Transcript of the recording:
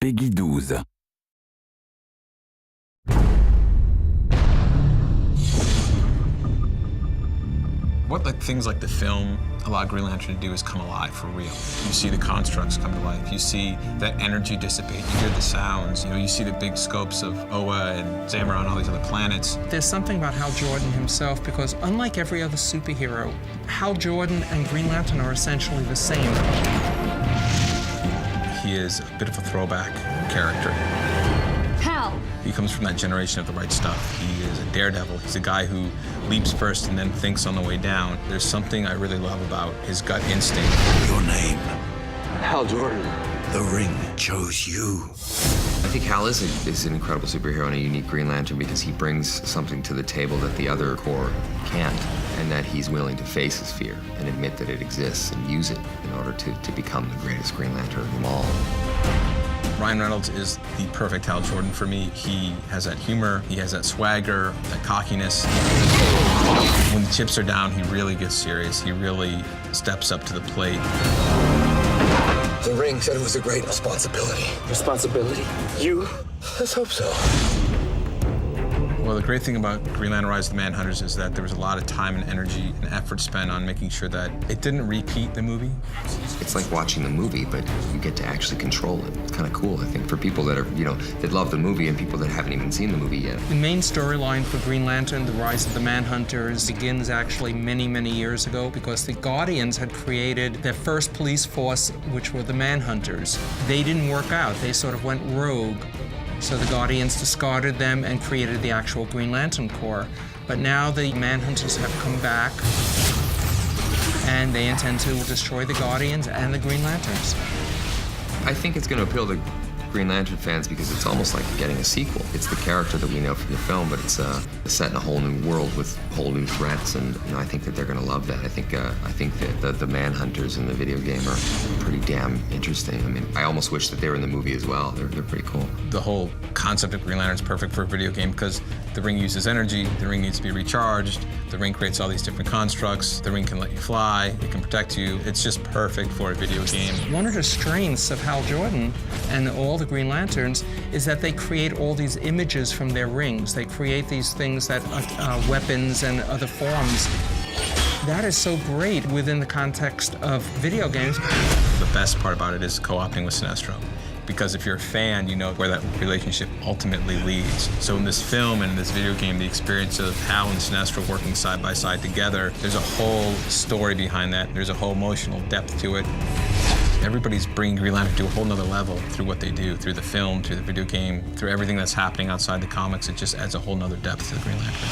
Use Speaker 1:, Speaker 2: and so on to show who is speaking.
Speaker 1: Peggy 12.
Speaker 2: What things like the film allow Green Lantern to do is come alive for real. You see the constructs come to life. You see that energy dissipate. You hear the sounds. You see the big scopes of Oa and Zamora and all these other planets.
Speaker 3: There's something about Hal Jordan himself, because unlike every other superhero, Hal Jordan and Green Lantern are essentially the same.
Speaker 2: He is a bit of a throwback character.
Speaker 4: Hal!
Speaker 2: He comes from that generation of the right stuff. He is a daredevil. He's a guy who leaps first and then thinks on the way down. There's something I really love about his gut instinct.
Speaker 5: Your name?
Speaker 6: Hal Jordan.
Speaker 5: The ring chose you.
Speaker 6: I think Hal is an incredible superhero and a unique Green Lantern because he brings something to the table that the other Corps can't, and that he's willing to face his fear and admit that it exists and use it in order to become the greatest Green Lantern of them all.
Speaker 2: Ryan Reynolds is the perfect Hal Jordan for me. He has that humor, he has that swagger, that cockiness. When the chips are down, he really gets serious. He really steps up to the plate.
Speaker 5: The ring said it was a great responsibility.
Speaker 6: Responsibility? You?
Speaker 5: Let's hope so.
Speaker 2: Well, the great thing about Green Lantern Rise of the Manhunters is that there was a lot of time and energy and effort spent on making sure that it didn't repeat the movie.
Speaker 6: It's like watching the movie, but you get to actually control it. It's kind of cool, I think, for people that are, that love the movie and people that haven't even seen the movie yet.
Speaker 3: The main storyline for Green Lantern, The Rise of the Manhunters, begins actually many, many years ago because the Guardians had created their first police force, which were the Manhunters. They didn't work out. They sort of went rogue. So the Guardians discarded them and created the actual Green Lantern Corps. But now the Manhunters have come back, and they intend to destroy the Guardians and the Green Lanterns.
Speaker 6: I think it's going to appeal to Green Lantern fans because it's almost like getting a sequel. It's the character that we know from the film, but it's set in a whole new world with whole new threats, and I think that they're going to love that. I think that the Manhunters in the video game are pretty damn interesting. I mean, I almost wish that they were in the movie as well. They're pretty cool.
Speaker 2: The whole concept of Green Lantern is perfect for a video game because the ring uses energy, the ring needs to be recharged, the ring creates all these different constructs, the ring can let you fly, it can protect you. It's just perfect for a video game.
Speaker 3: One of the strengths of Hal Jordan and all the Green Lanterns is that they create all these images from their rings. They create these things that are weapons and other forms. That is so great within the context of video games.
Speaker 2: The best part about it is co-opting with Sinestro. Because if you're a fan, you know where that relationship ultimately leads. So in this film and in this video game, the experience of Hal and Sinestro working side by side together, there's a whole story behind that. There's a whole emotional depth to it. Everybody's bringing Green Lantern to a whole nother level through what they do, through the film, through the video game, through everything that's happening outside the comics. It just adds a whole nother depth to the Green Lantern.